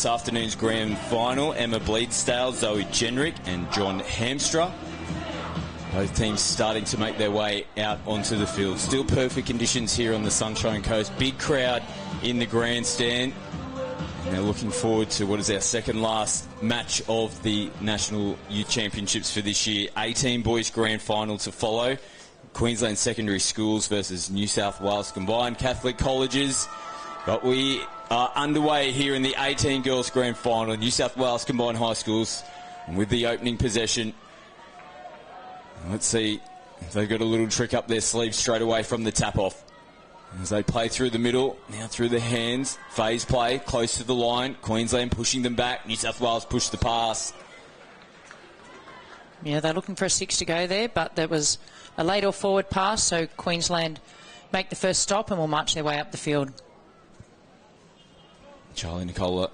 this afternoon's grand final. Emma Bleedsdale, Zoe Jenrick and John Hamstra. Both teams starting to make their way out onto the field. Still perfect conditions here on the Sunshine Coast. Big crowd in the grandstand. And they're looking forward to what is our second last match of the National Youth Championships for this year. 18 boys grand final to follow. Queensland secondary schools versus New South Wales combined Catholic colleges. But we are underway here in the 18 girls grand final. New South Wales combined high schools. And with the opening possession, let's see if they've got a little trick up their sleeve straight away from the tap-off. As they play through the middle, now through the hands. Phase play, close to the line. Queensland pushing them back. New South Wales push the pass. Yeah, they're looking for a 6 to go there, but there was a late or forward pass, so Queensland make the first stop and will march their way up the field. Charlie Nicola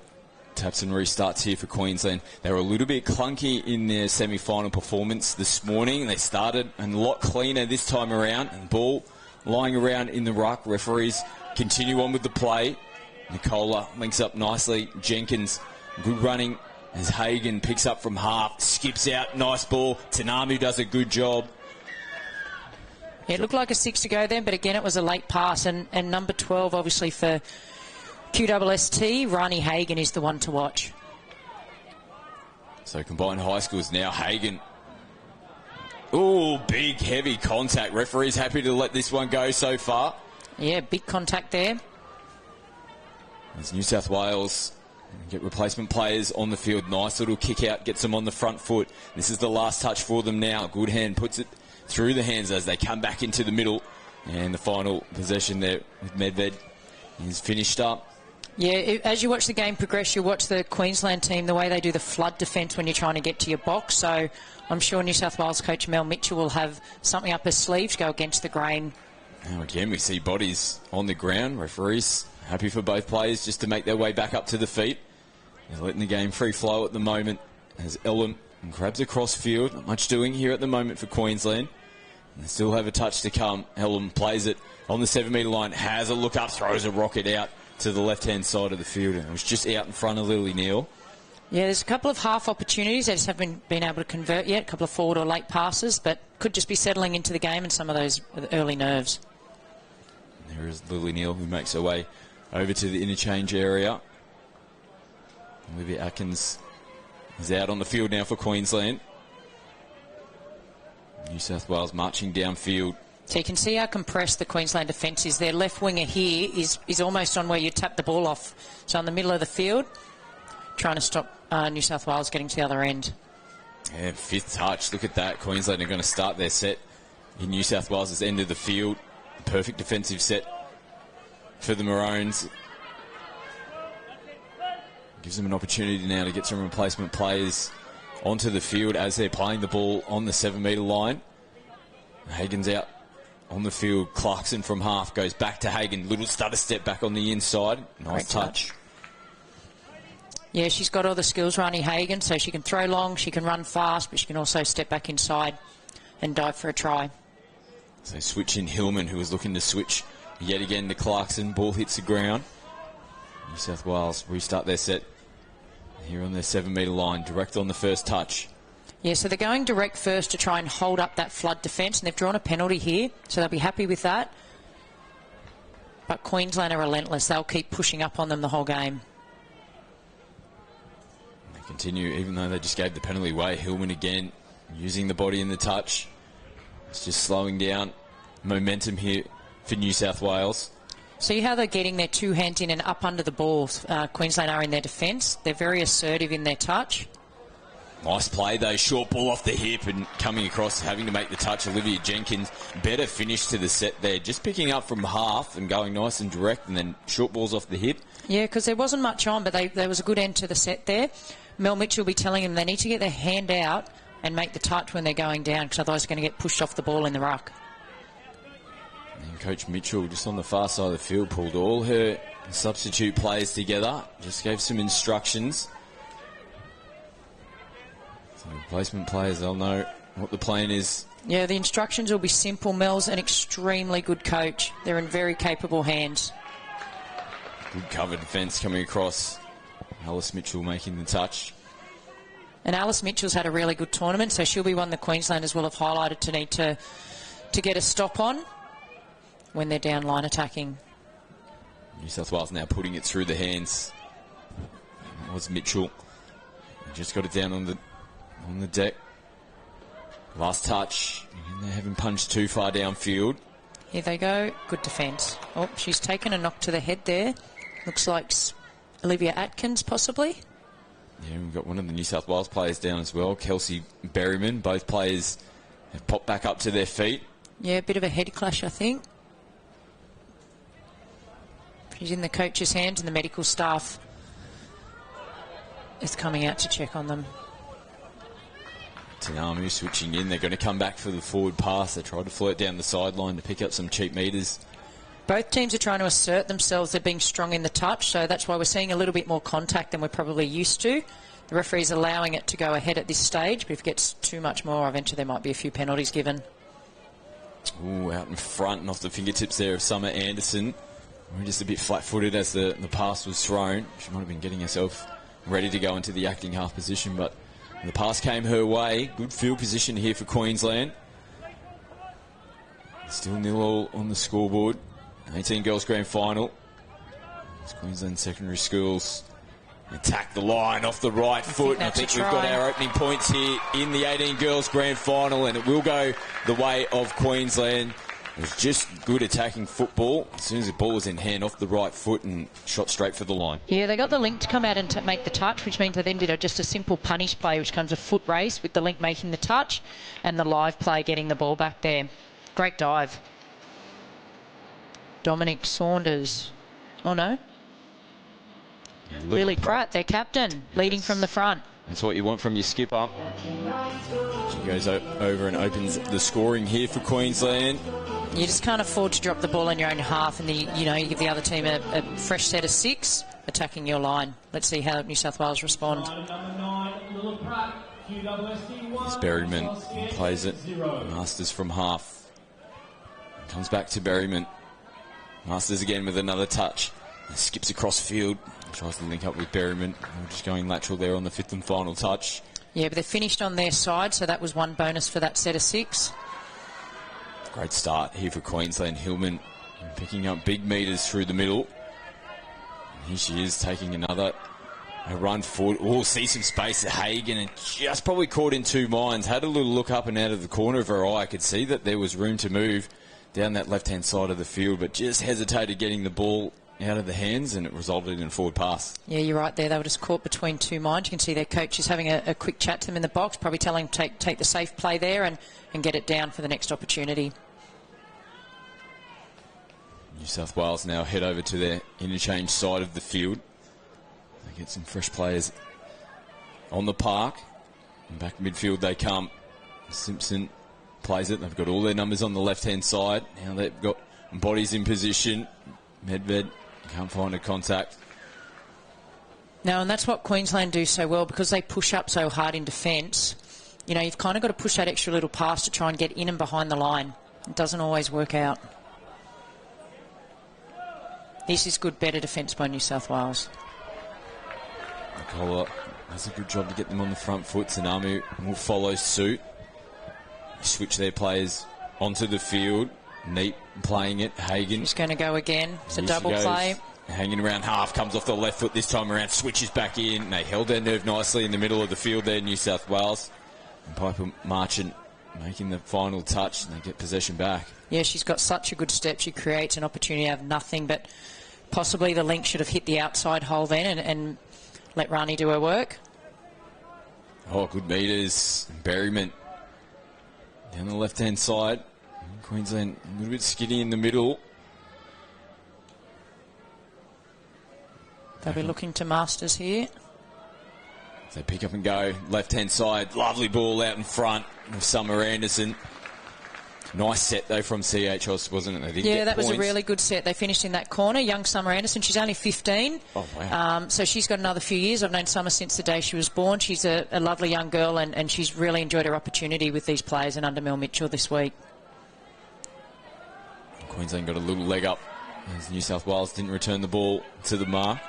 taps and restarts here for Queensland. They were a little bit clunky in their semi-final performance this morning. They started and a lot cleaner this time around. And ball lying around in the ruck. Referees continue on with the play. Nicola links up nicely. Jenkins, good running as Hagan picks up from half. Skips out, nice ball. Tanamu does a good job. Yeah, it looked like a 6 to go then, but again it was a late pass. And number 12, obviously, for QSST, Rani Hagan is the one to watch. So combined high schools now. Hagan. Oh, big, heavy contact. Referee's happy to let this one go so far. Yeah, big contact there. As New South Wales get replacement players on the field. Nice little kick out, gets them on the front foot. This is the last touch for them now. Good hand puts it through the hands as they come back into the middle. And the final possession there with Medved is finished up. Yeah, as you watch the game progress, you watch the Queensland team, the way they do the flood defence when you're trying to get to your box. So I'm sure New South Wales coach Mel Mitchell will have something up his sleeve to go against the grain. Now again, we see bodies on the ground. Referees happy for both players just to make their way back up to the feet. They're letting the game free flow at the moment as Ellum grabs across field. Not much doing here at the moment for Queensland. And they still have a touch to come. Ellum plays it on the 7 metre line, has a look up, throws a rocket out to the left-hand side of the field. And it was just out in front of Lily Neal. Yeah, there's a couple of half opportunities. They just haven't been able to convert yet. A couple of forward or late passes, but could just be settling into the game and some of those early nerves. And there is Lily Neal, who makes her way over to the interchange area. Olivia Atkins is out on the field now for Queensland. New South Wales marching downfield. So you can see how compressed the Queensland defence is. Their left winger here is almost on where you tap the ball off. So in the middle of the field, trying to stop New South Wales getting to the other end. Yeah, fifth touch. Look at that. Queensland are going to start their set in New South Wales' end of the field. Perfect defensive set for the Maroons. Gives them an opportunity now to get some replacement players onto the field as they're playing the ball on the 7 metre line. Hagan's out on the field. Clarkson from half goes back to Hagan. Little stutter step back on the inside. Nice touch. Yeah, she's got all the skills, Rani Hagan, so she can throw long, she can run fast, but she can also step back inside and dive for a try. So switch in Hillman, who was looking to switch yet again to Clarkson. Ball hits the ground. New South Wales restart their set here on their 7 metre line, direct on the first touch. Yeah, so they're going direct first to try and hold up that flood defence, and they've drawn a penalty here, so they'll be happy with that. But Queensland are relentless. They'll keep pushing up on them the whole game. They continue, even though they just gave the penalty away. Hillman again, using the body and the touch. It's just slowing down momentum here for New South Wales. See how they're getting their two hands in and up under the ball. Queensland are in their defence. They're very assertive in their touch. Nice play though, short ball off the hip and coming across, having to make the touch. Olivia Jenkins, better finish to the set there. Just picking up from half and going nice and direct, and then short balls off the hip. Yeah, because there wasn't much on, but there was a good end to the set there. Mel Mitchell will be telling them they need to get their hand out and make the touch when they're going down, because otherwise they're going to get pushed off the ball in the ruck. And Coach Mitchell, just on the far side of the field, pulled all her substitute players together, just gave some instructions. So replacement players, they'll know what the plan is. Yeah, the instructions will be simple. Mel's an extremely good coach. They're in very capable hands. Good cover defence coming across Alice Mitchell making the touch. And Alice Mitchell's had a really good tournament, so she'll be one the Queenslanders will have highlighted to need to get a stop on when they're down line attacking. New South Wales now putting it through the hands. That was Mitchell. Just got it down on the deck. Last touch. And they haven't punched too far downfield. Here they go. Good defence. Oh, she's taken a knock to the head there. Looks like Olivia Atkins, possibly. Yeah, we've got one of the New South Wales players down as well, Kelsey Berryman. Both players have popped back up to their feet. Yeah, a bit of a head clash, I think. She's in the coach's hands and the medical staff is coming out to check on them. Tanamu switching in. They're going to come back for the forward pass. They tried to flirt down the sideline to pick up some cheap metres. Both teams are trying to assert themselves. They're being strong in the touch, so that's why we're seeing a little bit more contact than we're probably used to. The referee's allowing it to go ahead at this stage, but if it gets too much more, I venture there might be a few penalties given. Ooh, out in front and off the fingertips there of Summer Anderson. We're just a bit flat-footed as the pass was thrown. She might have been getting herself ready to go into the acting half position, but the pass came her way. Good field position here for Queensland. Still 0-0 on the scoreboard. 18 girls grand final. It's Queensland Secondary Schools attack the line off the right foot. And I think we've got our opening points here in the 18 girls grand final, and it will go the way of Queensland. It was just good attacking football. As soon as the ball was in hand, off the right foot and shot straight for the line. Yeah, they got the link to come out and to make the touch, which means they then did just a simple punish play, which comes a foot race with the link making the touch and the live play getting the ball back there. Great dive. Dominic Saunders. Oh, no. Lily Pratt, their captain, leading from the front. That's what you want from your skipper. She goes over and opens the scoring here for Queensland. You just can't afford to drop the ball in your own half and you give the other team a fresh set of 6 attacking your line. Let's see how New South Wales respond. As Berryman plays it. Masters from half. Comes back to Berryman. Masters again with another touch. Skips across field. Tries to link up with Berryman. We're just going lateral there on the 5th and final touch. Yeah, but they finished on their side, so that was one bonus for that set of 6. Great start here for Queensland. Hillman picking up big metres through the middle. And here she is taking a run forward. Oh, see some space at Hagan and just probably caught in two minds. Had a little look up and out of the corner of her eye. I could see that there was room to move down that left-hand side of the field, but just hesitated getting the ball out of the hands, and it resulted in a forward pass. Yeah, you're right there. They were just caught between two minds. You can see their coach is having a quick chat to them in the box, probably telling them take the safe play there and get it down for the next opportunity. New South Wales now head over to their interchange side of the field. They get some fresh players on the park. And back midfield they come. Simpson plays it. They've got all their numbers on the left-hand side. Now they've got bodies in position. Medved can't find a contact. No, and that's what Queensland do so well, because they push up so hard in defence. You've kind of got to push that extra little pass to try and get in and behind the line. It doesn't always work out. This is good, better defence by New South Wales. Nicola does a good job to get them on the front foot. Tanamu will follow suit. Switch their players onto the field. Neat playing it. Hagan. She's going to go again. It's a double play. Hanging around half. Comes off the left foot this time around. Switches back in. They held their nerve nicely in the middle of the field there, New South Wales. And Piper Marchant making the final touch, and they get possession back. Yeah, she's got such a good step. She creates an opportunity out of nothing, but possibly the link should have hit the outside hole then and let Rani do her work. Oh, good metres. Berryman down the left-hand side. Queensland a little bit skinny in the middle. They'll be looking to Masters here. They pick up and go. Left-hand side. Lovely ball out in front of Summer Anderson. Nice set, though, from CHS, wasn't it? They didn't get that points. Was a really good set. They finished in that corner. Young Summer Anderson, she's only 15. Oh, wow. So she's got another few years. I've known Summer since the day she was born. She's a lovely young girl, and she's really enjoyed her opportunity with these players and under Mel Mitchell this week. Queensland got a little leg up as New South Wales didn't return the ball to the mark.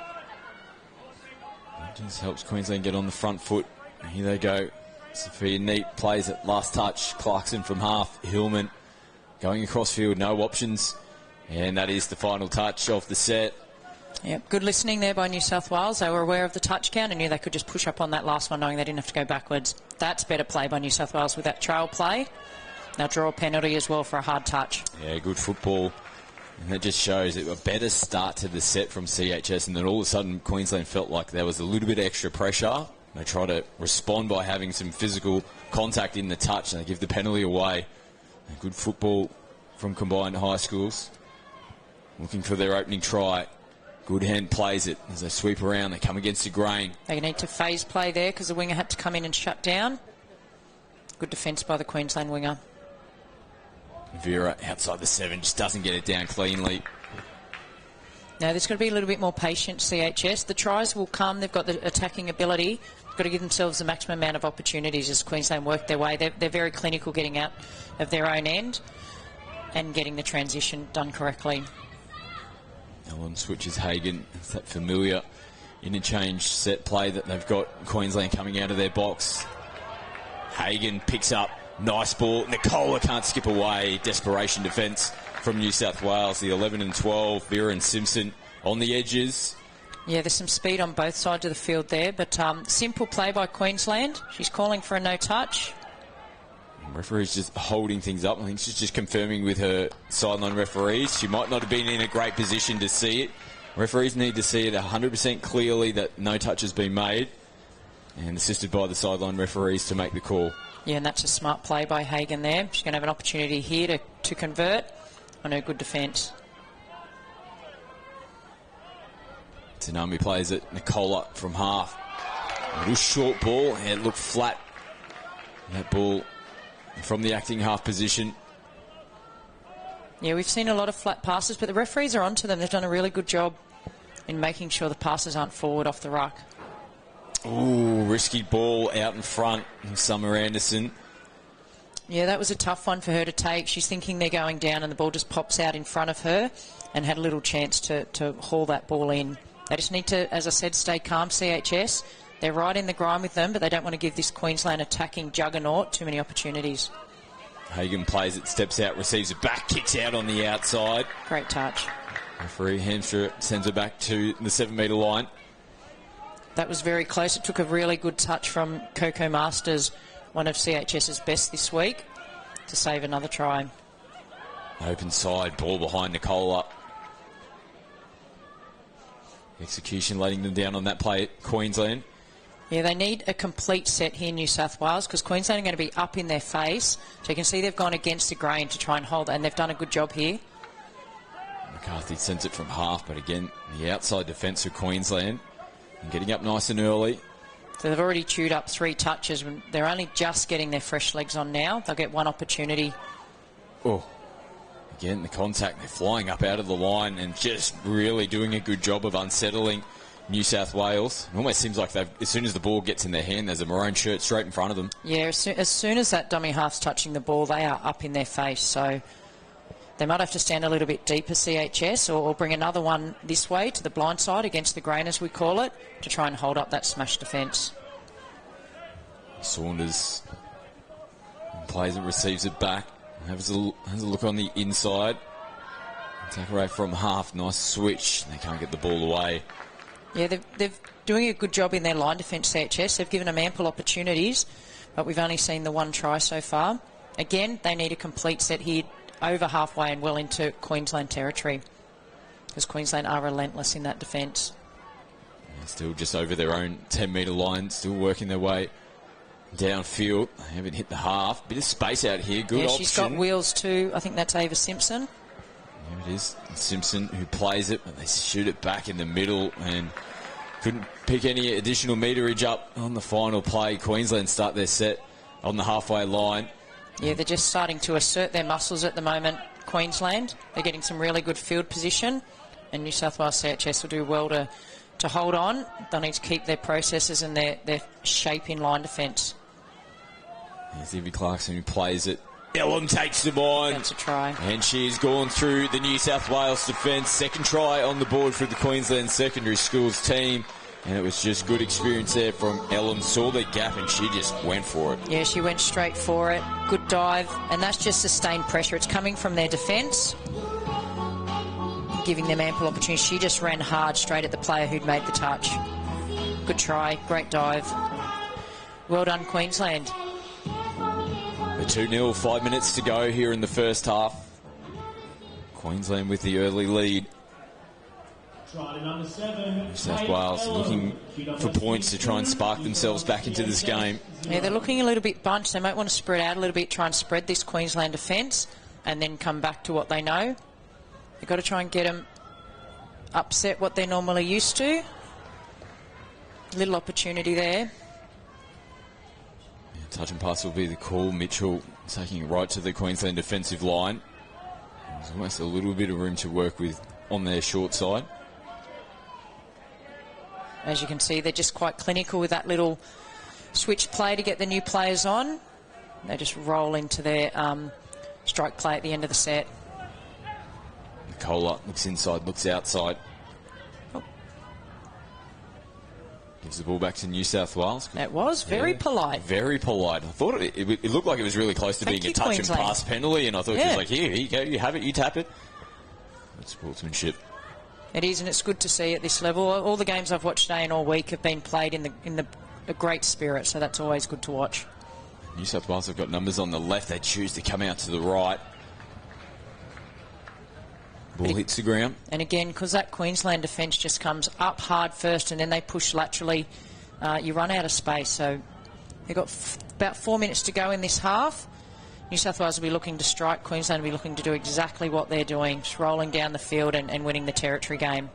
Just helps Queensland get on the front foot. Here they go. Sophia Neat plays it. Last touch. Clarkson from half. Hillman going across field. No options. And that is the final touch of the set. Yep, good listening there by New South Wales. They were aware of the touch count and knew they could just push up on that last one, knowing they didn't have to go backwards. That's better play by New South Wales with that trail play. They'll draw a penalty as well for a hard touch. Yeah, good football. And that just shows a better start to the set from CHS, and then all of a sudden Queensland felt like there was a little bit of extra pressure. They try to respond by having some physical contact in the touch, and they give the penalty away. And good football from combined high schools. Looking for their opening try. Good hand plays it as they sweep around. They come against the grain. They need to phase play there because the winger had to come in and shut down. Good defence by the Queensland winger. Vera outside the 7 just doesn't get it down cleanly. Now there's got to be a little bit more patience, CHS. The tries will come. They've got the attacking ability. They've got to give themselves the maximum amount of opportunities as Queensland work their way. They're very clinical getting out of their own end and getting the transition done correctly. Ellen switches Hagan. It's that familiar interchange set play that they've got Queensland coming out of their box. Hagan picks up. Nice ball. Nicola can't skip away. Desperation defence from New South Wales. The 11 and 12. Vera and Simpson on the edges. Yeah, there's some speed on both sides of the field there, but simple play by Queensland. She's calling for a no touch. Referee's just holding things up. I think she's just confirming with her sideline referees. She might not have been in a great position to see it. Referees need to see it 100% clearly that no touch has been made, and assisted by the sideline referees to make the call. Yeah, and that's a smart play by Hagan there. She's going to have an opportunity here to convert on her good defence. Tsunami plays it. Nicola from half. A little short ball, and it looked flat. That ball from the acting half position. Yeah, we've seen a lot of flat passes, but the referees are onto them. They've done a really good job in making sure the passes aren't forward off the ruck. Ooh, risky ball out in front of Summer Anderson. Yeah, that was a tough one for her to take. She's thinking they're going down and the ball just pops out in front of her and had a little chance to haul that ball in. They just need to, as I said, stay calm, CHS. They're right in the grind with them, but they don't want to give this Queensland attacking juggernaut too many opportunities. Hagan plays it, steps out, receives it back, kicks out on the outside. Great touch. Referee Hamster sends her back to the 7-metre line. That was very close. It took a really good touch from Coco Masters, one of CHS's best this week, to save another try. Open side, ball behind Nicola. Execution letting them down on that play at Queensland. Yeah, they need a complete set here in New South Wales because Queensland are going to be up in their face. So you can see they've gone against the grain to try and hold, and they've done a good job here. McCarthy sends it from half, but again, the outside defence of Queensland and getting up nice and early. So they've already chewed up 3 touches. They're only just getting their fresh legs on now. They'll get one opportunity. Oh, again, the contact. They're flying up out of the line and just really doing a good job of unsettling New South Wales. It almost seems like as soon as the ball gets in their hand, there's a maroon shirt straight in front of them. Yeah, as soon as that dummy half's touching the ball, they are up in their face. So they might have to stand a little bit deeper, CHS, or bring another one this way to the blind side against the grain, as we call it, to try and hold up that smash defence. Saunders plays it, receives it back, has a look on the inside. Takaway from half, nice switch. They can't get the ball away. Yeah, they're doing a good job in their line defence, CHS. They've given them ample opportunities, but we've only seen the one try so far. Again, they need a complete set here, over halfway and well into Queensland territory, because Queensland are relentless in that defence. Still just over their own 10-metre line, still working their way downfield. They haven't hit the half. Bit of space out here, good option. She's got wheels too. I think that's Ava Simpson. There it is, Simpson who plays it, but they shoot it back in the middle and couldn't pick any additional meterage up on the final play. Queensland start their set on the halfway line. Yeah, they're just starting to assert their muscles at the moment, Queensland. They're getting some really good field position, and New South Wales CHS will do well to hold on. They'll need to keep their processes and their shape in line defence. There's Evie Clarkson who plays it. Ellen takes them on. That's a try. And she's gone through the New South Wales defence. Second try on the board for the Queensland Secondary Schools team. And it was just good experience there from Ellen. Saw the gap and she just went for it. Yeah, she went straight for it. Good dive. And that's just sustained pressure. It's coming from their defence, giving them ample opportunity. She just ran hard straight at the player who'd made the touch. Good try. Great dive. Well done, Queensland. The 2-0, 5 minutes to go here in the first half. Queensland with the early lead. New South Wales looking for points to try and spark themselves back into this game. Yeah, they're looking a little bit bunched. They might want to spread out a little bit, try and spread this Queensland defence and then come back to what they know. They've got to try and get them upset what they're normally used to. Little opportunity there. Yeah, touch and pass will be the call. Mitchell taking it right to the Queensland defensive line. There's almost a little bit of room to work with on their short side. As you can see, they're just quite clinical with that little switch play to get the new players on. They just roll into their strike play at the end of the set. Nicola looks inside, looks outside. Oh. Gives the ball back to New South Wales. That was very polite. Very polite. I thought it looked like it was really close to being a touch Queensland. and pass penalty, and I thought she was like, here you go, you have it, you tap it. Good sportsmanship. It is, and it's good to see at this level. All the games I've watched today and all week have been played in a great spirit, so that's always good to watch. New South Wales have got numbers on the left. They choose to come out to the right. Ball hits the ground. And again, because that Queensland defence just comes up hard first and then they push laterally, you run out of space. So they've got about 4 minutes to go in this half. New South Wales will be looking to strike. Queensland will be looking to do exactly what they're doing, just rolling down the field and winning the territory game.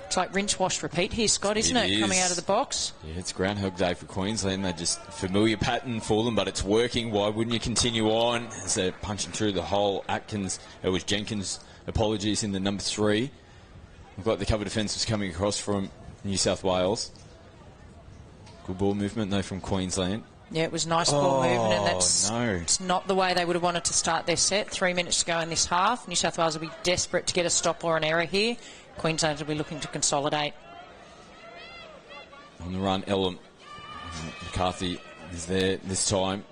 It's like rinse, wash, repeat here, Scott, isn't it? Coming out of the box. Yeah, it's Groundhog Day for Queensland. They're just familiar pattern for them, but it's working. Why wouldn't you continue on? As they're punching through the hole. It was Jenkins, apologies, in the number 3. Looked like the cover defence was coming across from New South Wales. Good ball movement, though, from Queensland. Yeah, it was nice ball movement, and that's no. It's not the way they would have wanted to start their set. 3 minutes to go in this half. New South Wales will be desperate to get a stop or an error here. Queensland will be looking to consolidate. On the run, Ellum. McCarthy is there this time.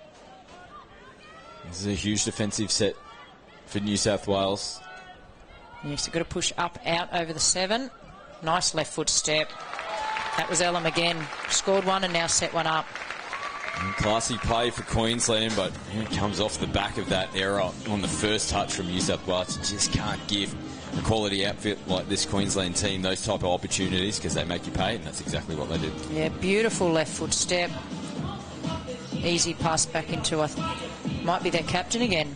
This is a huge defensive set for New South Wales. Yes, they've got to push up, out over the 7. Nice left foot step. That was Ellum again. Scored one and now set one up. Classy play for Queensland, but it comes off the back of that error on the first touch from New South Wales. You just can't give a quality outfit like this Queensland team those type of opportunities because they make you pay, and that's exactly what they did. Yeah, beautiful left foot step. Easy pass back into might be their captain again.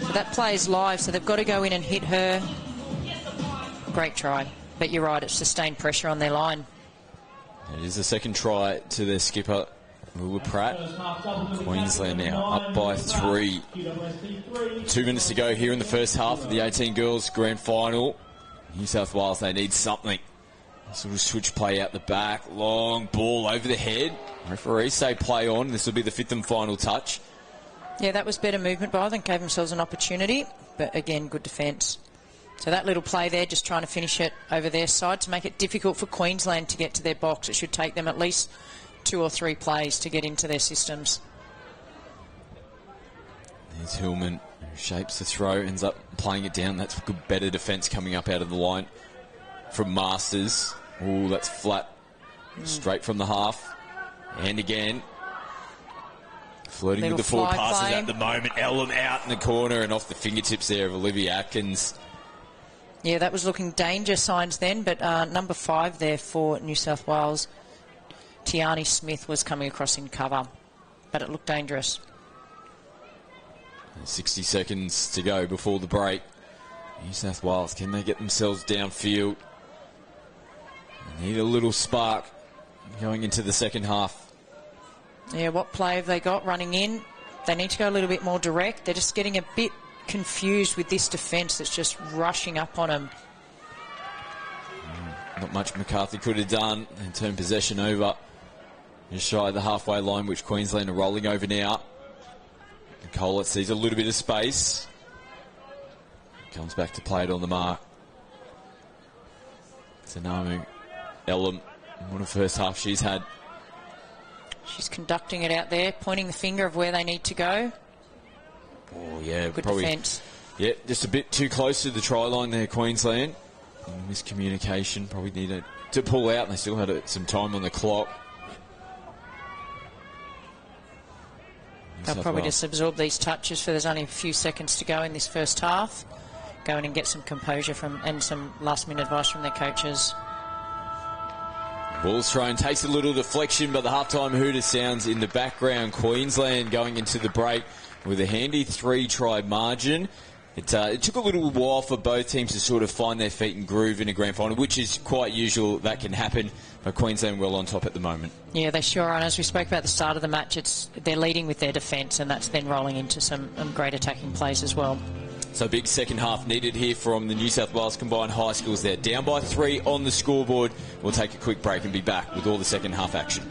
But that play is live, so they've got to go in and hit her. Great try. But you're right, it's sustained pressure on their line. It is the second try to their skipper, Lula Pratt. Queensland now up by 3. 2 minutes to go here in the first half of the 18 girls grand final. New South Wales, they need something. Sort of switch play out the back. Long ball over the head. Referees say play on. This will be the 5th and final touch. Yeah, that was better movement by them. Gave themselves an opportunity. But again, good defence. So that little play there, just trying to finish it over their side to make it difficult for Queensland to get to their box. It should take them at least 2 or 3 plays to get into their systems. There's Hillman, who shapes the throw, ends up playing it down. That's good, better defence coming up out of the line from Masters. Oh, that's flat. Straight from the half. And again, flirting little with the forward passes play. at the moment. Ellum out in the corner and off the fingertips there of Olivia Atkins. Yeah, that was looking danger signs then, but number 5 there for New South Wales, Tiani Smith, was coming across in cover, but it looked dangerous. 60 seconds to go before the break. New South Wales, can they get themselves downfield? They need a little spark going into the second half. Yeah, what play have they got running in? They need to go a little bit more direct. They're just getting a bit confused with this defence that's just rushing up on them. Not much McCarthy could have done and turn possession over just shy of the halfway line, which Queensland are rolling over now. Nicola sees a little bit of space. Comes back to play it on the mark. Tanamu Elam, what a first half she's had. She's conducting it out there, pointing the finger of where they need to go. Oh, yeah. Good probably, defence. Yeah, just a bit too close to the try line there, Queensland. Miscommunication, probably needed to pull out, and they still had some time on the clock. They'll probably just absorb these touches, for there's only a few seconds to go in this first half. Go in and get some composure and some last-minute advice from their coaches. Ball's thrown, takes a little deflection, but the halftime hooter sounds in the background. Queensland going into the break with a handy 3-try margin. It took a little while for both teams to sort of find their feet and groove in a grand final, which is quite usual. That can happen, but Queensland well on top at the moment. Yeah, they sure are. And as we spoke about at the start of the match, they're leading with their defence, and that's then rolling into some great attacking plays as well. So big second half needed here from the New South Wales Combined High Schools. They're down by 3 on the scoreboard. We'll take a quick break and be back with all the second half action.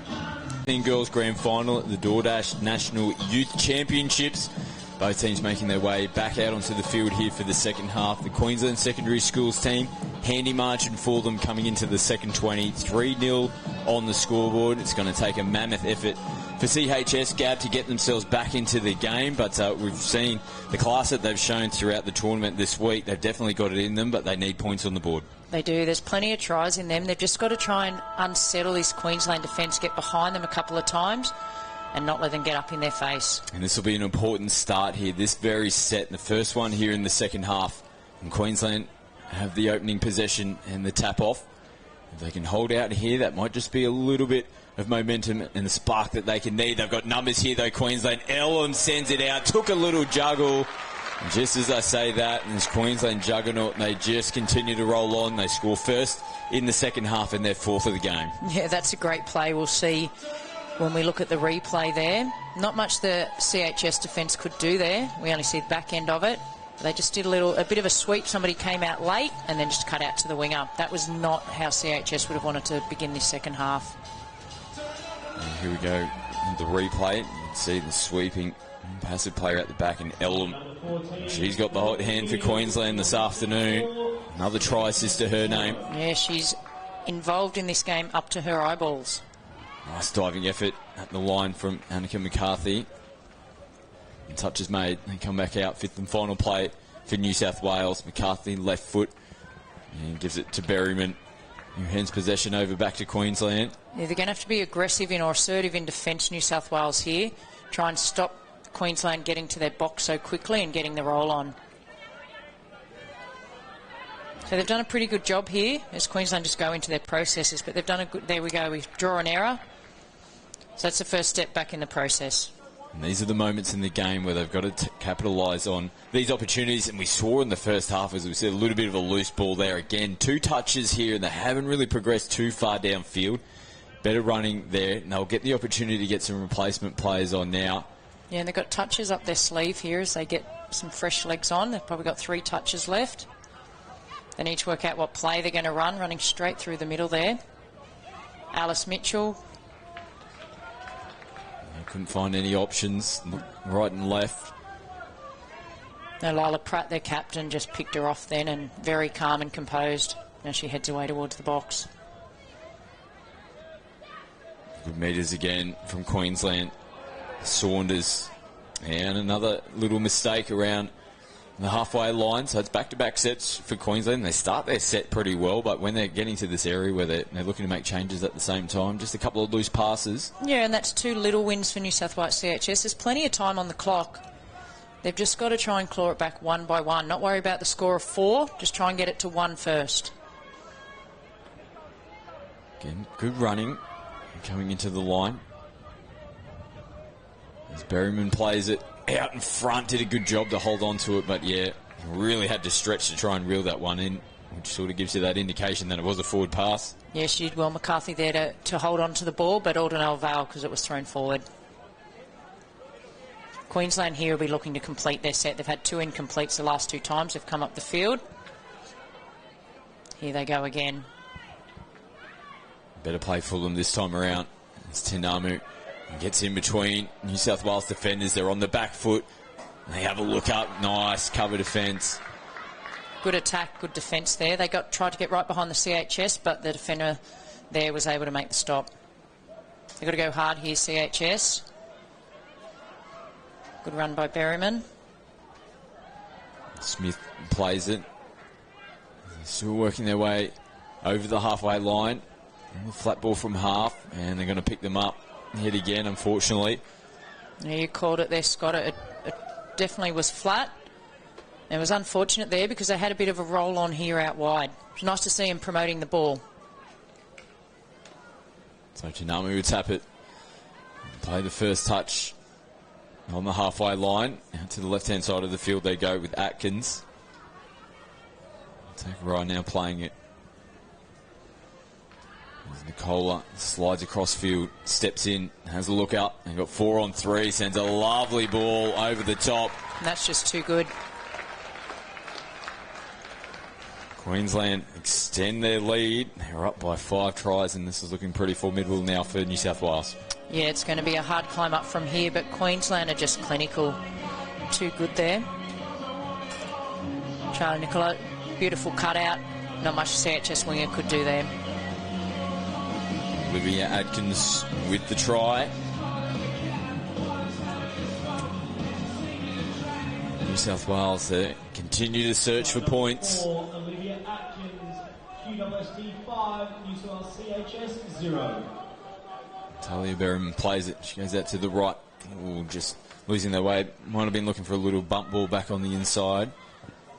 Girls Grand Final at the DoorDash National Youth Championships. Both teams making their way back out onto the field here for the second half. The Queensland Secondary Schools team, handy margin for them coming into the second 20. 3-0 on the scoreboard. It's going to take a mammoth effort for CHS Gab to get themselves back into the game, but we've seen the class that they've shown throughout the tournament this week. They've definitely got it in them, but they need points on the board. They do. There's plenty of tries in them. They've just got to try and unsettle this Queensland defence, get behind them a couple of times and not let them get up in their face. And this will be an important start here. This very set, the first one here in the second half. And Queensland have the opening possession and the tap off. If they can hold out here, that might just be a little bit of momentum and the spark that they can need. They've got numbers here though, Queensland. Elam sends it out, took a little juggle. And just as I say that, and this Queensland juggernaut, and they just continue to roll on. They score first in the second half and they're fourth of the game. Yeah, that's a great play. We'll see when we look at the replay there. Not much the CHS defence could do there. We only see the back end of it. They just did a bit of a sweep. Somebody came out late and then just cut out to the winger. That was not how CHS would have wanted to begin this second half. And here we go, the replay. You can see the sweeping passive player at the back in Elam. She's got the hot hand for Queensland this afternoon. Another try assist to her name. Yeah, she's involved in this game up to her eyeballs. Nice diving effort at the line from Annika McCarthy. And touch is made. They come back out. Fifth and final play for New South Wales. McCarthy left foot. And gives it to Berryman, who hands possession over back to Queensland. Yeah, they're going to have to be aggressive or assertive in defence, New South Wales here. Try and stop Queensland getting to their box so quickly and getting the roll on. So they've done a pretty good job here as Queensland just go into their processes, but they've done a good... There we go, we draw an error. So that's the first step back in the process. And these are the moments in the game where they've got to capitalise on these opportunities. And we saw in the first half, as we said, a little bit of a loose ball there. Again, 2 touches here, and they haven't really progressed too far downfield. Better running there, and they'll get the opportunity to get some replacement players on now. Yeah, and they've got touches up their sleeve here as they get some fresh legs on. They've probably got 3 touches left. They need to work out what play they're going to run, running straight through the middle there. Alice Mitchell. They couldn't find any options, right and left. Now Lila Pratt, their captain, just picked her off then, and very calm and composed. Now she heads away towards the box. Good meters again from Queensland. Saunders. And another little mistake around the halfway line. So it's back-to-back sets for Queensland. They start their set pretty well, but when they're getting to this area where they're looking to make changes at the same time, just a couple of loose passes. Yeah, and that's 2 little wins for New South Wales CHS. There's plenty of time on the clock. They've just got to try and claw it back one by one. Not worry about the score of 4. Just try and get it to 1 first. Again, good running. Coming into the line. As Berryman plays it out in front, did a good job to hold on to it, but yeah, really had to stretch to try and reel that one in, which sort of gives you that indication that it was a forward pass. Yeah, she did well, McCarthy, there to hold on to the ball, but all to no avail because it was thrown forward. Queensland here will be looking to complete their set. They've had 2 incompletes the last 2 times they've come up the field. Here they go again. Better play for them this time around. It's Tinamu. He gets in between New South Wales defenders. They're on the back foot. They have a look up. Nice cover defence. Good attack, good defence there. They tried to get right behind the CHS, but the defender there was able to make the stop. They've got to go hard here, CHS. Good run by Berryman. Smith plays it. They're still working their way over the halfway line. Flat ball from half, and they're going to pick them up. Hit again, unfortunately. Yeah, you called it there, Scott. It definitely was flat. It was unfortunate there because they had a bit of a roll on here out wide. It's nice to see him promoting the ball. So Chinami would tap it. Play the first touch on the halfway line. Out to the left-hand side of the field they go with Atkins. Take right now playing it. There's Nicola, slides across field, steps in, has a look up, and got 4 on 3, sends a lovely ball over the top. And that's just too good. Queensland extend their lead. They're up by 5 tries, and this is looking pretty formidable now for New South Wales. Yeah, it's going to be a hard climb up from here, but Queensland are just clinical. Too good there. Charlie Nicola, beautiful cutout. Not much CHS winger could do there. Olivia Atkins with the try. New South Wales continue to search for points. Olivia Atkins, QSST 5, New South Wales CHS 0. Talia Berryman plays it. She goes out to the right. Ooh, just losing their way. Might have been looking for a little bump ball back on the inside.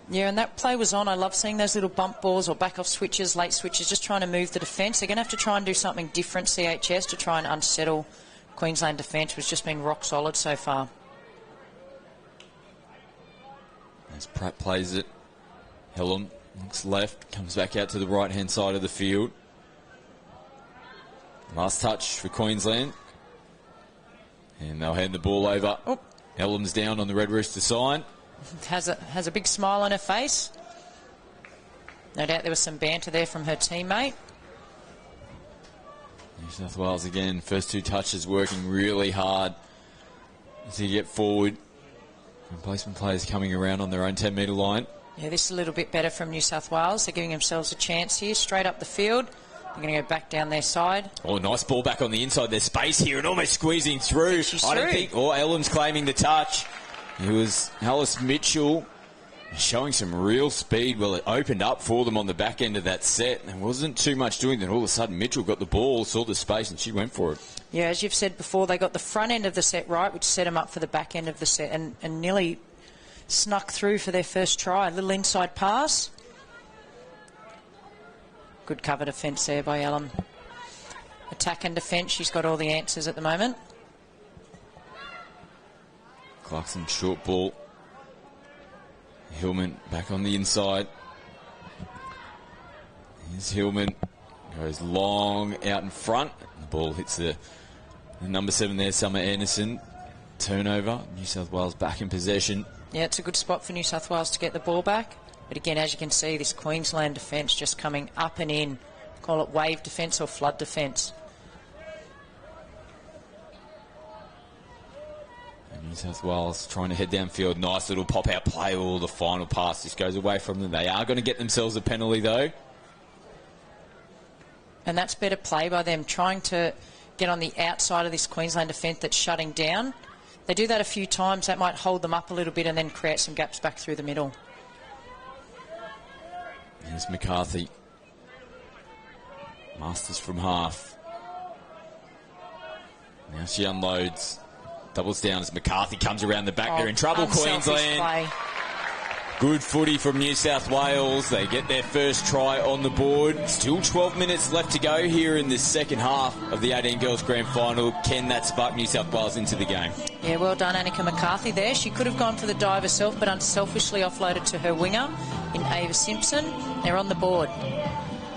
Yeah, and that play was on. I love seeing those little bump balls or back-off switches, late switches, just trying to move the defence. They're going to have to try and do something different, CHS, to try and unsettle Queensland defence, which has just been rock solid so far. As Pratt plays it, Helen looks left, comes back out to the right-hand side of the field. Last touch for Queensland. And they'll hand the ball over. Oh. Ellam's down on the Red Rooster sign. Has a big smile on her face. No doubt there was some banter there from her teammate. New South Wales again, first 2 touches working really hard to get forward. Replacement players coming around on their own 10-metre line. Yeah, this is a little bit better from New South Wales. They're giving themselves a chance here, straight up the field. They're going to go back down their side. Oh, nice ball back on the inside. There's space here and almost squeezing through. I don't think... Oh, Ellen's claiming the touch. It was Alice Mitchell showing some real speed. Well, it opened up for them on the back end of that set. There wasn't too much doing. Then all of a sudden, Mitchell got the ball, saw the space, and she went for it. Yeah, as you've said before, they got the front end of the set right, which set them up for the back end of the set, and nearly snuck through for their first try. A little inside pass. Good cover defence there by Ellen. Attack and defence, she's got all the answers at the moment. Clarkson short ball. Hillman back on the inside. Here's Hillman. Goes long out in front. The ball hits the number 7 there, Summer Anderson. Turnover. New South Wales back in possession. Yeah, it's a good spot for New South Wales to get the ball back. But again, as you can see, this Queensland defence just coming up and in. Call it wave defence or flood defence. New South Wales trying to head downfield. Nice little pop-out play. Oh, the final pass just goes away from them. They are going to get themselves a penalty, though. And that's better play by them, trying to get on the outside of this Queensland defence that's shutting down. They do that a few times. That might hold them up a little bit and then create some gaps back through the middle. Here's McCarthy. Masters from half. Now she unloads. Doubles down as McCarthy comes around the back. They're in trouble, Queensland. Play. Good footy from New South Wales. They get their first try on the board. Still 12 minutes left to go here in this second half of the 18 Girls Grand Final. Can that spark New South Wales into the game? Yeah, well done, Annika McCarthy there. She could have gone for the dive herself, but unselfishly offloaded to her winger in Ava Simpson. They're on the board.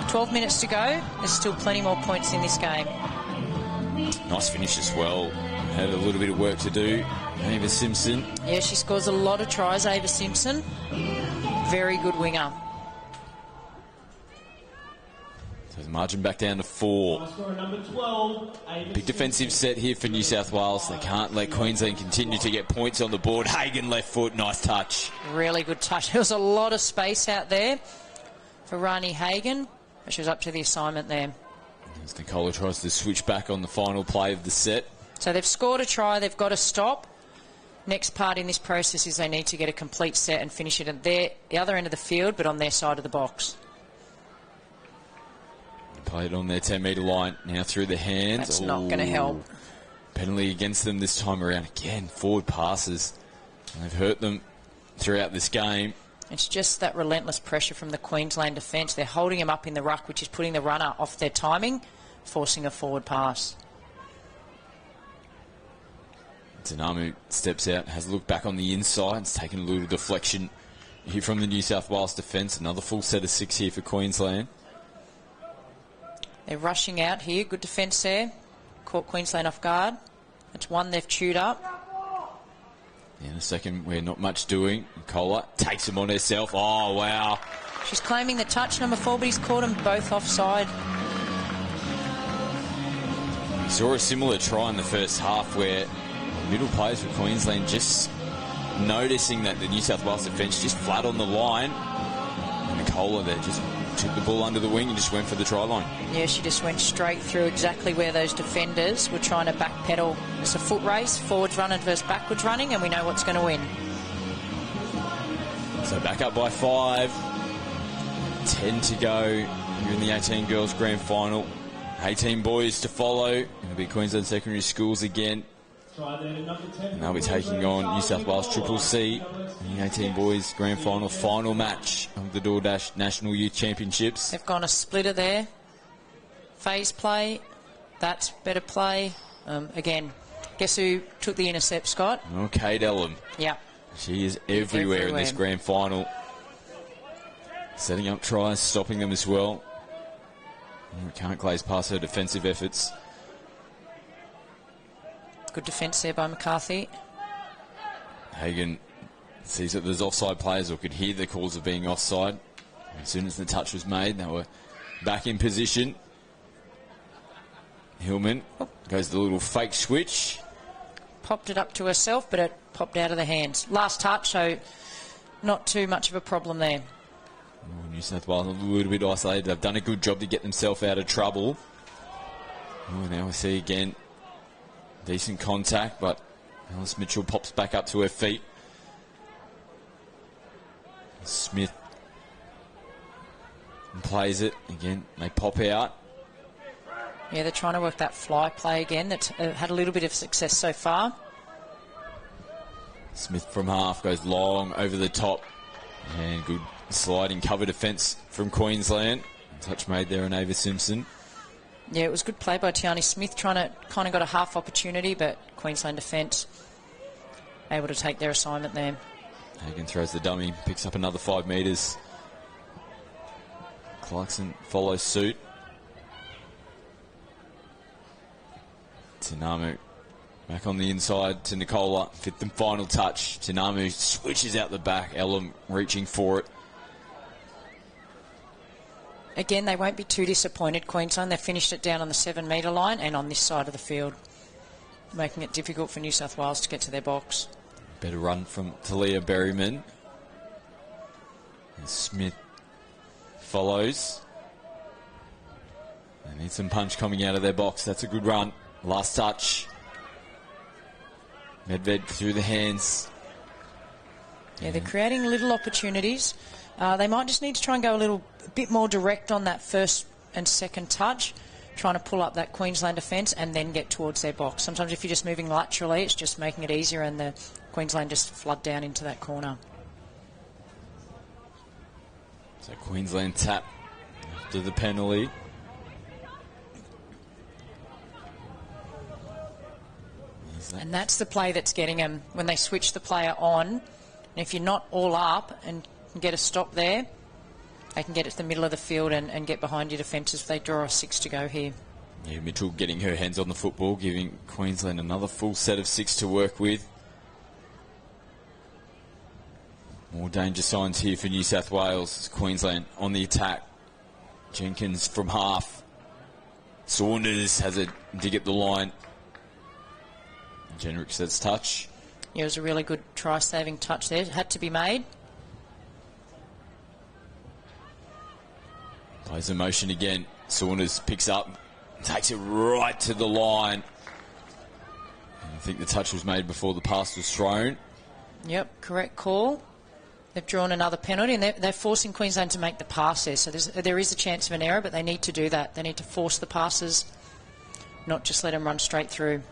12 minutes to go. There's still plenty more points in this game. Nice finish as well. Had a little bit of work to do. Ava Simpson. Yeah, she scores a lot of tries, Ava Simpson. Very good winger. So the margin back down to 4. Scorer number 12, Big defensive set here for New South Wales. They can't let Queensland continue to get points on the board. Hagan left foot, nice touch. Really good touch. There was a lot of space out there for Rani Hagan, but she was up to the assignment there. As Nicola tries to switch back on the final play of the set. So they've scored a try, they've got to stop. Next part in this process is they need to get a complete set and finish it at the other end of the field, but on their side of the box. Played on their 10-metre line, now through the hands. That's not going to help. Penalty against them this time around. Again, forward passes. And they've hurt them throughout this game. It's just that relentless pressure from the Queensland defence. They're holding him up in the ruck, which is putting the runner off their timing, forcing a forward pass. Tanamu steps out, has a look back on the inside. It's taken a little deflection here from the New South Wales defence. Another full set of 6 here for Queensland. They're rushing out here. Good defence there. Caught Queensland off guard. That's one they've chewed up. In a second, we're not much doing. Nicola takes him on herself. Oh, wow. She's claiming the touch, number 4, but he's caught them both offside. We saw a similar try in the first half where middle players for Queensland just noticing that the New South Wales defence just flat on the line. And Nicola there just took the ball under the wing and just went for the try line. Yeah, she just went straight through exactly where those defenders were trying to backpedal. It's a foot race, forwards running versus backwards running, and we know what's going to win. So back up by 5. 10 to go here in the 18 girls grand final. 18 boys to follow. It'll be Queensland Secondary Schools again. And they'll be taking on New South Wales Triple C in the 18 boys grand final match of the DoorDash National Youth Championships. They've gone a splitter there. Phase play. That's better play. Again, guess who took the intercept, Scott? Oh, Kate Ellum. Yeah. She is everywhere in this grand final. Setting up tries, stopping them as well. Can't glaze past her defensive efforts. Good defence there by McCarthy. Hagan sees that there's offside players or could hear the calls of being offside. As soon as the touch was made, they were back in position. Hillman goes the little fake switch. Popped it up to herself, but it popped out of the hands. Last touch, so not too much of a problem there. Oh, New South Wales a little bit isolated. They've done a good job to get themselves out of trouble. Oh, now we see again decent contact, but Alice Mitchell pops back up to her feet. Smith plays it again. They pop out. Yeah, they're trying to work that fly play again. That's had a little bit of success so far. Smith from half goes long over the top. And good sliding cover defence from Queensland. Touch made there on Ava Simpson. Yeah, it was good play by Tiani Smith, trying to kind of got a half opportunity, but Queensland defence able to take their assignment there. Hagan throws the dummy, picks up another 5 metres. Clarkson follows suit. Tinamu back on the inside to Nicola. 5th and final touch. Tinamu switches out the back. Ellum reaching for it. Again, they won't be too disappointed, Queensland. They finished it down on the 7-metre line and on this side of the field, making it difficult for New South Wales to get to their box. Better run from Talia Berryman. And Smith follows. They need some punch coming out of their box. That's a good run. Last touch. Medved through the hands. Yeah, they're creating little opportunities. They might just need to try and go a bit more direct on that first and second touch, trying to pull up that Queensland defence and then get towards their box. Sometimes if you're just moving laterally, it's just making it easier and the Queensland just flood down into that corner. So Queensland tap after the penalty. And that's the play that's getting them when they switch the player on. And if you're not all up and get a stop there, they can get it to the middle of the field and get behind your defences if they draw a 6 to go here. Yeah, Mitchell getting her hands on the football, giving Queensland another full set of 6 to work with. More danger signs here for New South Wales as Queensland on the attack. Jenkins from half. Saunders has a dig at the line. Jenrick sets touch. Yeah, it was a really good try-saving touch there. It had to be made. Plays in motion again. Saunders picks up, takes it right to the line. And I think the touch was made before the pass was thrown. Yep, correct call. They've drawn another penalty, and they're forcing Queensland to make the passes. So there is a chance of an error, but they need to do that. They need to force the passes, not just let them run straight through.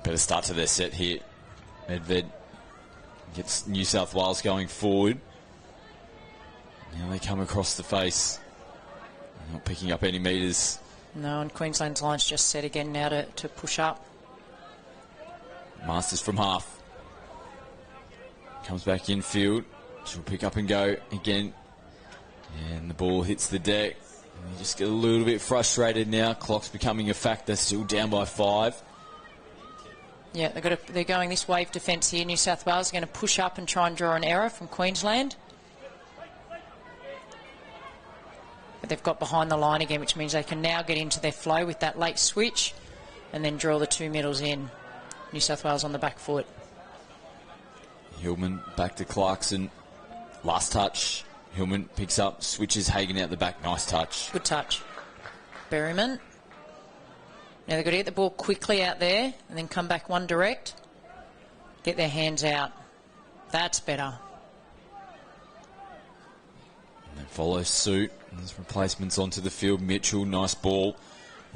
Better start to their set here. Medved gets New South Wales going forward. Now they come across the face. Not picking up any metres. No, and Queensland's line's just set again now to push up. Masters from half. Comes back infield. She'll pick up and go again. And the ball hits the deck. And you just get a little bit frustrated now. Clock's becoming a factor. Still down by 5. Yeah, they're going this wave defence here. New South Wales are going to push up and try and draw an error from Queensland. But they've got behind the line again, which means they can now get into their flow with that late switch and then draw the 2 middles in. New South Wales on the back foot. Hillman back to Clarkson. Last touch. Hillman picks up, switches Hagan out the back. Nice touch. Good touch. Berryman. Now they've got to get the ball quickly out there and then come back one direct. Get their hands out. That's better. And then follow suit. There's replacements onto the field. Mitchell, nice ball.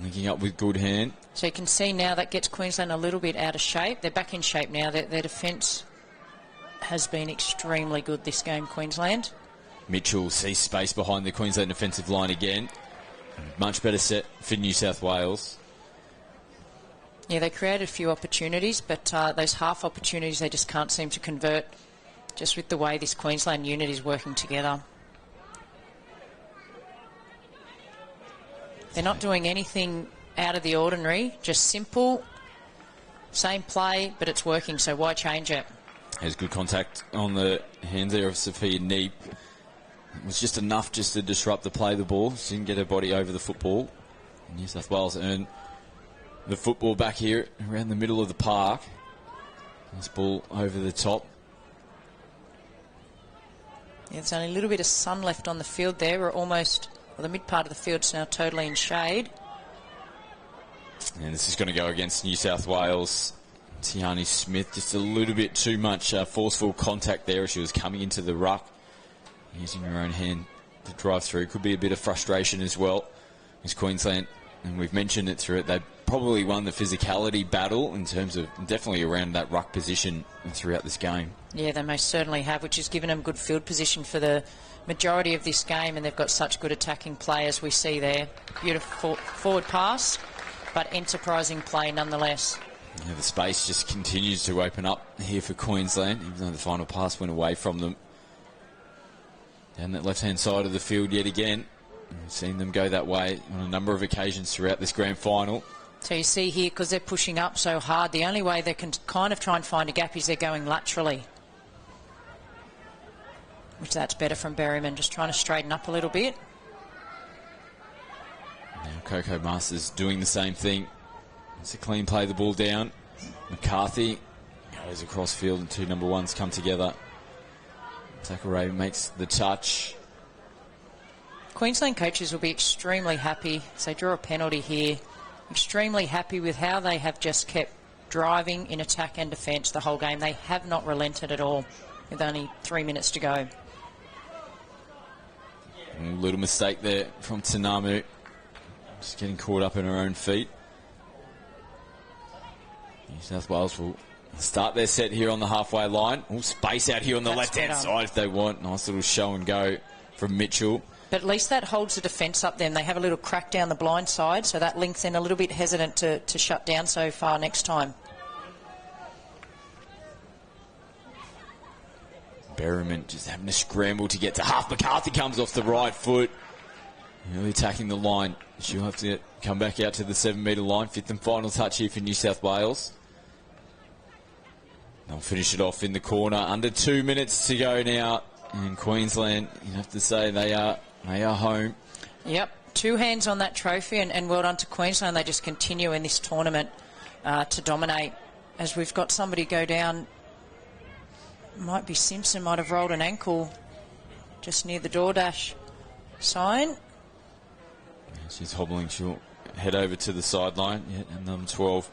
Linking up with good hand. So you can see now that gets Queensland a little bit out of shape. They're back in shape now. Their defence has been extremely good this game, Queensland. Mitchell sees space behind the Queensland defensive line again. Much better set for New South Wales. Yeah, they created a few opportunities, but those half opportunities they just can't seem to convert, just with the way this Queensland unit is working together. They're not doing anything out of the ordinary, just simple, same play, but it's working, so why change it? There's good contact on the hands there of Sophia Neep. It was just enough just to disrupt the play of the ball. She didn't get her body over the football. New South Wales earned the football back here around the middle of the park. Nice ball over the top. Yeah, there's only a little bit of sun left on the field there. We're almost, well, the mid part of the field's now totally in shade. And this is going to go against New South Wales. Tiani Smith, just a little bit too much forceful contact there as she was coming into the ruck. Using her own hand to drive through. Could be a bit of frustration as well. As Queensland, and we've mentioned it through it, they probably won the physicality battle in terms of definitely around that ruck position throughout this game. Yeah, they most certainly have, which has given them good field position for the majority of this game, and they've got such good attacking play as we see there. Beautiful forward pass, but enterprising play nonetheless. Yeah, the space just continues to open up here for Queensland, even though the final pass went away from them. Down that left-hand side of the field yet again. We've seen them go that way on a number of occasions throughout this grand final. So you see here, because they're pushing up so hard, the only way they can kind of try and find a gap is they're going laterally. Which that's better from Berryman, just trying to straighten up a little bit. Now Coco Masters doing the same thing. It's a clean play, the ball down. McCarthy goes across field and 2 number 1s come together. Zachary makes the touch. Queensland coaches will be extremely happy as they draw a penalty here. Extremely happy with how they have just kept driving in attack and defence the whole game. They have not relented at all with only 3 minutes to go. A little mistake there from Tanamu. Just getting caught up in her own feet. New South Wales will start their set here on the halfway line. All space out here on the left-hand side if they want. Nice little show and go from Mitchell. But at least that holds the defence up then. They have a little crack down the blind side, so that links in a little bit hesitant to shut down so far next time. Berryman just having to scramble to get to half. McCarthy comes off the right foot. Really attacking the line. She'll have to come back out to the 7-metre line. 5th and final touch here for New South Wales. They'll finish it off in the corner. Under 2 minutes to go now. And Queensland, you have to say, they are They are home. Yep, 2 hands on that trophy, and well done to Queensland. They just continue in this tournament to dominate. As we've got somebody go down, might be Simpson, might have rolled an ankle just near the DoorDash sign. She's hobbling. She'll head over to the sideline. Yeah, and number 12,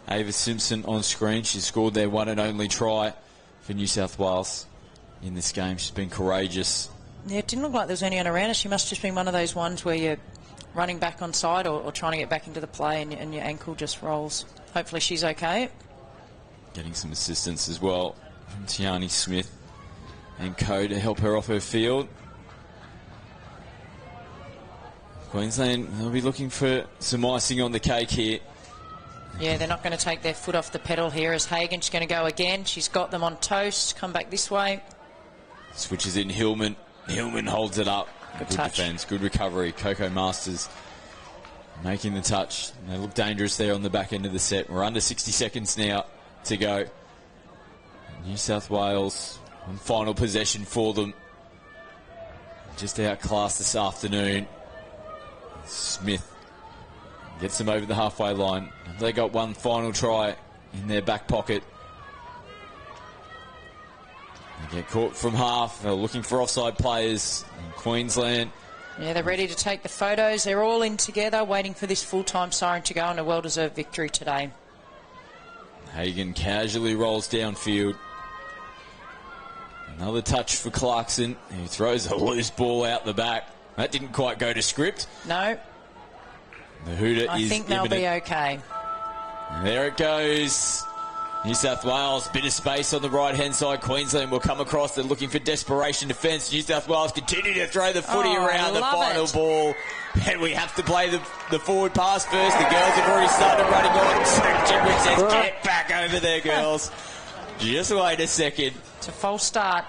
Ava Simpson on screen. She scored their one and only try for New South Wales in this game. She's been courageous. Yeah, it didn't look like there was anyone around her. She must have just been one of those ones where you're running back on side or trying to get back into the play and your ankle just rolls. Hopefully she's okay. Getting some assistance as well from Tiani Smith and co to help her off her field. Queensland, they'll be looking for some icing on the cake here. Yeah, they're not going to take their foot off the pedal here as Hagen's going to go again. She's got them on toast. Come back this way. Switches in Hillman. Hillman holds it up. Good touch. Defense, good recovery. Coco Masters making the touch. They look dangerous there on the back end of the set. We're under 60 seconds now to go. New South Wales on final possession for them. Just outclassed this afternoon. Smith gets them over the halfway line. They got one final try in their back pocket. They get caught from half. They're looking for offside players in Queensland. Yeah, they're ready to take the photos. They're all in together, waiting for this full-time siren to go on a well-deserved victory today. Hagen casually rolls downfield. Another touch for Clarkson, who throws a loose ball out the back. That didn't quite go to script. No. The hooter I is think they'll imminent. be okay. There it goes. New South Wales, bit of space on the right-hand side. Queensland will come across. They're looking for desperation defence. New South Wales continue to throw the footy around the final ball. And we have to play the forward pass first. The girls have already started running on. Jimmy says, get back over there, girls. Just wait a second. It's a false start.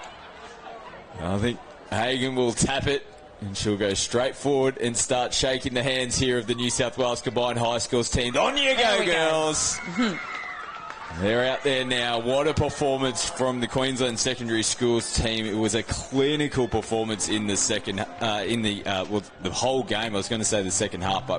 I think Hagen will tap it. And she'll go straight forward and start shaking the hands here of the New South Wales Combined High Schools team. On you go, girls. They're out there now. What a performance from the Queensland Secondary Schools team. It was a clinical performance in the second, the whole game. I was going to say the second half, but